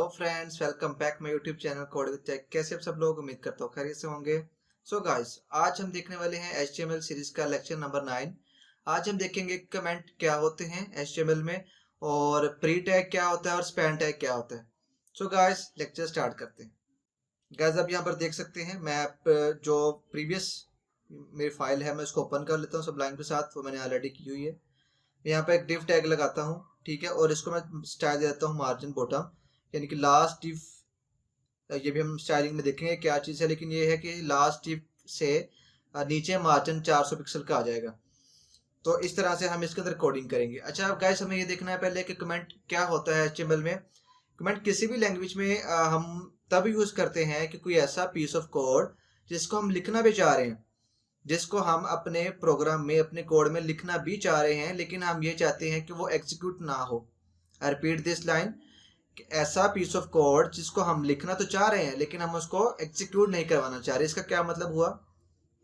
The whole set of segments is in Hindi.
Hello friends, welcome back my YouTube channel code with tech. कैसे आप सब लोग, उम्मीद करता हूँ खैरियत से होंगे। सो गाइस, आज हम देखने वाले हैं HTML सीरीज का लेक्चर नंबर 9। आज हम देखेंगे कमेंट क्या होते हैं HTML में, और प्री टैग क्या होता है और स्पैन टैग क्या होता है। सो गाइस, लेक्चर स्टार्ट करते हैं। गाइस, आप यहाँ पर देख सकते हैं, मैं जो प्रीवियस मेरी फाइल है मैं उसको ओपन कर लेता हूँ सबलाइन के साथ। वो मैंने ऑलरेडी की हुई है। यहाँ पे एक डिव टैग लगाता हूँ, ठीक है, और इसको मैं स्टाइल दे देता हूँ मार्जिन बॉटम, यानी कि लास्ट डिव। ये भी हम स्टाइलिंग में देखेंगे क्या चीज़ है, लेकिन ये है कि लास्ट डिव से नीचे मार्जिन 400 पिक्सल का आ जाएगा। तो इस तरह से हम इसके अंदर कोडिंग करेंगे। अच्छा अब गाइस, हमें ये देखना है पहले कि कमेंट क्या होता है HTML में। कमेंट किसी भी लैंग्वेज में हम तब यूज़ करते हैं कि कोई ऐसा पीस ऑफ कोड जिसको हम लिखना भी चाह रहे हैं, जिसको हम अपने प्रोग्राम में अपने कोड में लिखना भी चाह रहे हैं, लेकिन हम ये चाहते हैं कि वो एग्जीक्यूट ना हो। आई रिपीट दिस लाइन, ऐसा पीस ऑफ कोड जिसको हम लिखना तो चाह रहे हैं लेकिन हम उसको एग्जीक्यूट नहीं करवाना चाह रहे। इसका क्या मतलब हुआ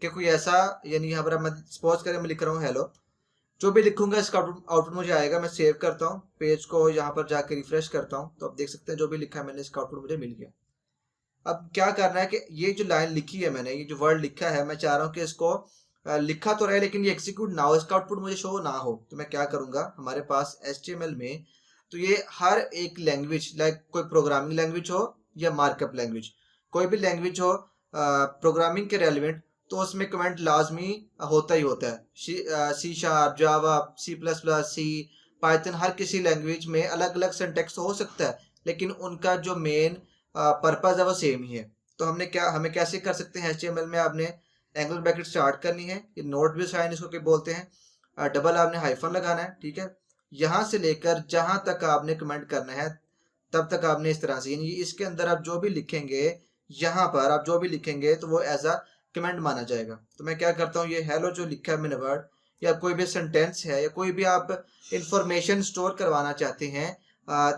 कि कोई ऐसा, यानी यहाँ पर मैं सपोज करें मैं लिख रहा हूँ हेलो, जो भी लिखूंगा इसका आउटपुट मुझे आएगा। मैं सेव करता हूँ पेज को, यहाँ पर जाकर रिफ्रेश करता हूँ तो आप देख सकते हैं जो भी लिखा है मैंने इसका आउटपुट मुझे मिल गया। अब क्या करना है कि ये जो लाइन लिखी है मैंने, ये जो वर्ड लिखा है, मैं चाह रहा हूँ कि इसको लिखा तो रहे लेकिन ये एग्जीक्यूट ना हो, इसका आउटपुट मुझे शो ना हो। तो मैं क्या करूंगा, हमारे पास HTML में तो ये हर एक लैंग्वेज, लाइक कोई प्रोग्रामिंग लैंग्वेज हो या मार्कअप लैंग्वेज, कोई भी लैंग्वेज हो प्रोग्रामिंग के रेलिवेंट, तो उसमें कमेंट लाजमी होता ही होता है। C#, जावा, C++, सी, पाइथन, हर किसी लैंग्वेज में अलग अलग सिंटैक्स हो सकता है, लेकिन उनका जो मेन पर्पज है वो सेम ही है। तो हमें कैसे कर सकते हैं HTML में, आपने एंगल ब्रैकेट स्टार्ट करनी है, ये नोट भी साइन इसको क्या बोलते हैं, डबल आपने हाइफन लगाना है, ठीक है। यहाँ से लेकर जहां तक आपने कमेंट करना है तब तक आपने इस तरह से, यानी इसके अंदर आप जो भी लिखेंगे, यहाँ पर आप जो भी लिखेंगे तो वो एज अ कमेंट माना जाएगा। तो मैं क्या करता हूँ, ये हेलो जो लिखा है मैंने वर्ड, या कोई भी सेंटेंस है, या कोई भी आप इंफॉर्मेशन स्टोर करवाना चाहते हैं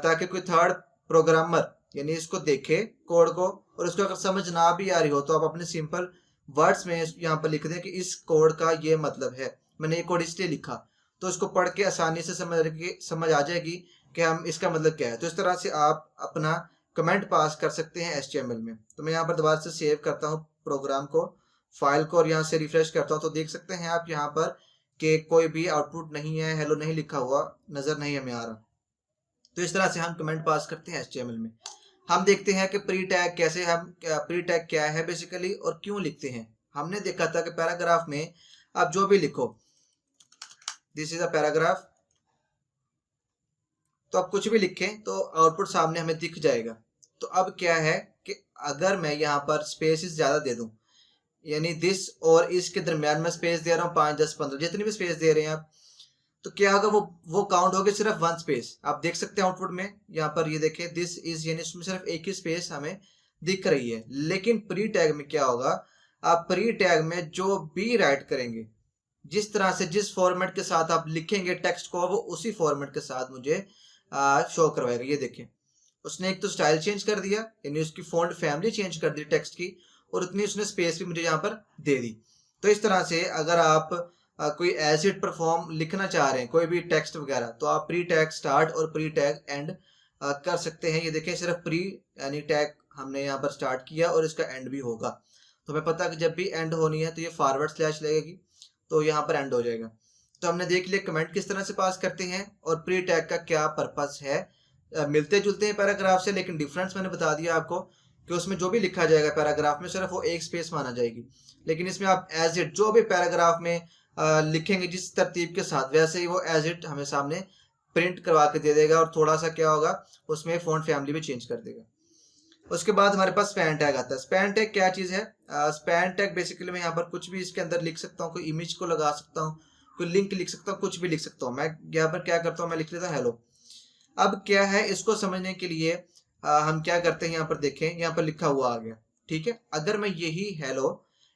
ताकि कोई थर्ड प्रोग्रामर यानी इसको देखे कोड को, और उसको अगर समझ ना भी आ रही हो तो आप अपने सिंपल वर्ड्स में यहाँ पर लिख दें कि इस कोड का ये मतलब है, मैंने ये कोड इसलिए लिखा, तो इसको पढ़ के आसानी से समझ आ जाएगी कि हम इसका मतलब क्या है। तो इस तरह से आप अपना कमेंट पास कर सकते हैं HTML में। तो मैं यहाँ पर दोबारा से सेव करता हूँ प्रोग्राम को, फाइल को, और यहाँ से रिफ्रेश करता हूँ तो देख सकते हैं आप यहाँ पर कि कोई भी आउटपुट नहीं है, हेलो नहीं लिखा हुआ नजर नहीं हमें आ रहा। तो इस तरह से हम कमेंट पास करते हैं HTML में। हम देखते हैं कि प्री टैग कैसे, हम प्री टैग क्या है बेसिकली और क्यों लिखते हैं। हमने देखा था कि पैराग्राफ में आप जो भी लिखो, दिस इज अ पैराग्राफ, तो आप कुछ भी लिखें तो आउटपुट सामने हमें दिख जाएगा। तो अब क्या है कि अगर मैं यहाँ पर स्पेसेस ज्यादा दे दूं, यानी दिस और इसके दरमियान मैं स्पेस दे रहा हूँ 5, 10, 15, जितनी भी स्पेस दे रहे हैं आप, तो क्या होगा, वो काउंट होगी सिर्फ 1 स्पेस। आप देख सकते हैं आउटपुट में, यहाँ पर ये देखें दिस इज, यानी इसमें सिर्फ एक ही स्पेस हमें दिख रही है। लेकिन प्री टैग में क्या होगा, आप प्री टैग में जो भी राइट करेंगे, जिस तरह से जिस फॉर्मेट के साथ आप लिखेंगे टेक्स्ट को, वो उसी फॉर्मेट के साथ मुझे शो करवाएगा। ये देखें, उसने एक तो स्टाइल चेंज कर दिया, यानी उसकी फॉन्ट फैमिली चेंज कर दी टेक्स्ट की, और उतनी उसने स्पेस भी मुझे यहाँ पर दे दी। तो इस तरह से अगर आप कोई एज इट परफॉर्म लिखना चाह रहे हैं, कोई भी टेक्स्ट वगैरह, तो आप प्री टैग स्टार्ट और प्री टैग एंड कर सकते हैं। ये देखें, सिर्फ प्री यानी टैग हमने यहाँ पर स्टार्ट किया और इसका एंड भी होगा। तो हमें पता है कि जब भी एंड होनी है तो ये फॉरवर्ड स्लैश लगेगी, तो यहाँ पर एंड हो जाएगा। तो हमने देख लिया कमेंट किस तरह से पास करते हैं और प्री टैग का क्या पर्पस है। मिलते जुलते हैं पैराग्राफ से, लेकिन डिफरेंस मैंने बता दिया आपको कि उसमें जो भी लिखा जाएगा पैराग्राफ में सिर्फ वो एक स्पेस माना जाएगी, लेकिन इसमें आप एज इट जो भी पैराग्राफ में लिखेंगे जिस तरतीब के साथ, वैसे ही वो एज इट हमें सामने प्रिंट करवा के दे देगा, और थोड़ा सा क्या होगा, उसमें फॉन्ट फैमिली भी चेंज कर देगा। उसके बाद हमारे पास स्पैन टैग आता है। स्पैन टैग क्या चीज़ है? स्पैन टैग बेसिकली मैं यहाँ पर कुछ भी इसके अंदर लिख सकता हूँ, कोई इमेज को लगा सकता हूँ, कोई लिंक लिख सकता हूँ, कुछ भी लिख सकता हूँ। मैं यहाँ पर क्या करता हूँ, मैं लिख लेता हूँ हेलो। अब क्या है, इसको समझने के लिए हम क्या करते हैं, यहाँ पर देखें, यहाँ पर लिखा हुआ आ गया, ठीक है। अगर मैं यही हेलो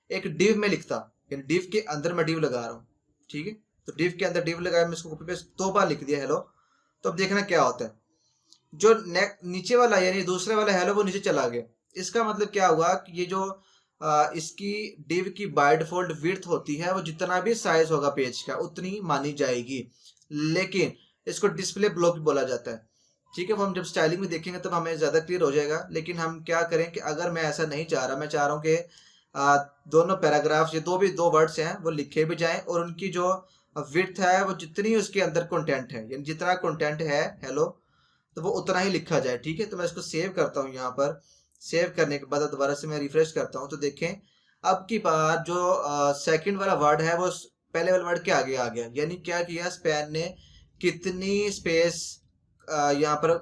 एक डिव में लिखता, डिव के अंदर मैं डिव लगा रहा हूँ, ठीक है, तो डिव के अंदर डिव लगाया, मैं इसको कॉपी पेस्ट 2 बार लिख दिया हेलो, तो अब देखना क्या होता है, जो नीचे वाला यानी दूसरे वाला हेलो वो नीचे चला गया। इसका मतलब क्या हुआ कि ये जो इसकी डिव की बाय डिफॉल्ट विड्थ होती है, वो जितना भी साइज होगा पेज का उतनी मानी जाएगी, लेकिन इसको डिस्प्ले ब्लॉक बोला जाता है। ठीक है, वो हम जब स्टाइलिंग में देखेंगे तब हमें ज़्यादा क्लियर हो जाएगा। लेकिन हम क्या करें कि अगर मैं ऐसा नहीं चाह रहा, मैं चाह रहा हूँ कि दोनों पैराग्राफ्स, ये दो वर्ड्स हैं वो लिखे भी जाएं और उनकी जो विड्थ है वो जितनी उसके अंदर कंटेंट है, यानी जितना कंटेंट है हेलो, तो वो उतना ही लिखा जाए। ठीक है, तो मैं इसको सेव करता हूँ। यहाँ पर सेव करने के बाद दोबारा से मैं रिफ्रेश करता हूँ तो देखें अब की बार जो सेकंड वाला वर्ड है वो पहले वाले वर्ड के आगे आ गया। यानी क्या किया स्पैन ने, कितनी स्पेस यहाँ पर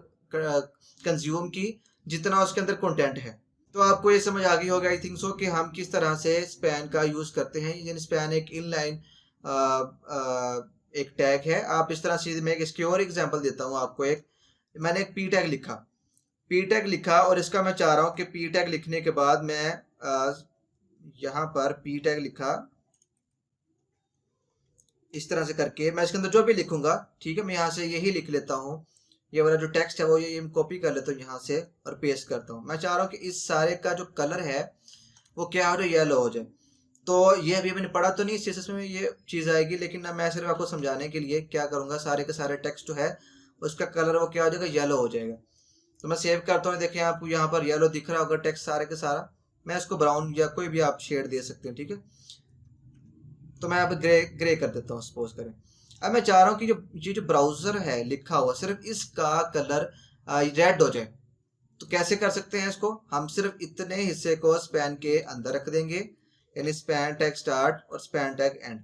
कंज्यूम की जितना उसके अंदर कंटेंट है। तो आपको ये समझ आ गई होगी आई थिंक सो कि हम किस तरह से स्पैन का यूज करते हैं। यानी स्पैन एक इनलाइन एक टैग है। आप इस तरह से, मैं इसकी और एग्जांपल देता हूँ आपको। मैंने एक पी टैग लिखा और इसका मैं चाह रहा हूँ कि पी टैग लिखने के बाद मैं यहाँ पर पी टैग लिखा इस तरह से करके मैं इसके अंदर जो भी लिखूंगा, ठीक है, मैं यहाँ से यही लिख लेता हूँ। ये वाला जो टेक्स्ट है वो ये कॉपी कर लेता हूँ यहाँ से और पेस्ट करता हूँ। मैं चाह रहा हूँ कि इस सारे का जो कलर है वो क्या हो जाए, येलो हो जाए। तो ये अभी मैंने पढ़ा तो नहीं सीएसएस में ये चीज़ आएगी, लेकिन मैं सिर्फ आपको समझाने के लिए क्या करूँगा, सारे के सारे टेक्स्ट जो है उसका कलर वो क्या हो जाएगा, येलो हो जाएगा। तो मैं सेव करता हूँ, देखिए आपको यहाँ पर येलो दिख रहा होगा टेक्स्ट सारे के सारा। मैं इसको ब्राउन या कोई भी आप शेड दे सकते हैं, ठीक है। तो मैं अब ग्रे कर देता हूँ सपोज करें। अब मैं चाह रहा हूँ कि जो ब्राउजर है लिखा हुआ सिर्फ इसका कलर रेड हो जाए। तो कैसे कर सकते हैं इसको, हम सिर्फ इतने हिस्से को स्पैन के अंदर रख देंगे, यानी स्पैन टैग स्टार्ट और स्पैन टैग एंड।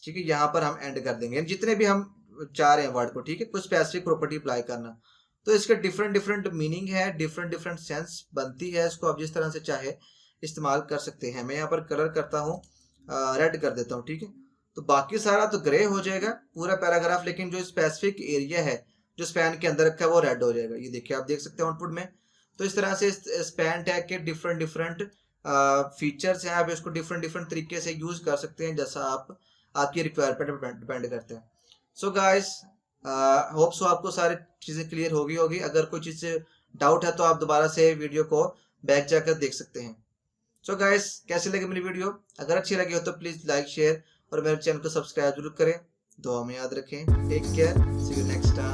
ठीक है, यहाँ पर हम एंड कर देंगे जितने भी हम चाह रहे हैं वर्ड को। ठीक है, कुछ स्पेसिफिक प्रॉपर्टी अप्लाई करना, तो इसके डिफरेंट मीनिंग है, डिफरेंट सेंस बनती है। इसको आप जिस तरह से चाहे इस्तेमाल कर सकते हैं। मैं यहाँ पर कलर करता हूँ, रेड कर देता हूँ। ठीक है, तो बाकी सारा तो ग्रे हो जाएगा पूरा पैराग्राफ, लेकिन जो स्पेसिफिक एरिया है जो स्पैन के अंदर रखा है वो रेड हो जाएगा। ये देखिए, आप देख सकते हैं आउटपुट में। तो इस तरह से स्पैन टैग के डिफरेंट फीचर्स हैं, आप इसको डिफरेंट तरीके से यूज कर सकते हैं, जैसा आपकी रिक्वायरमेंट पर डिपेंड करते हैं। सो गाइस, होप सो आपको सारी चीज़ें क्लियर होगी। अगर कोई चीज़ से डाउट है तो आप दोबारा से वीडियो को बैक जाकर देख सकते हैं। सो गाइस, कैसी लगी मेरी वीडियो? अगर अच्छी लगी हो तो प्लीज़ लाइक शेयर और मेरे चैनल को सब्सक्राइब जरूर करें। दुआ में याद रखें। Take care, see you next time.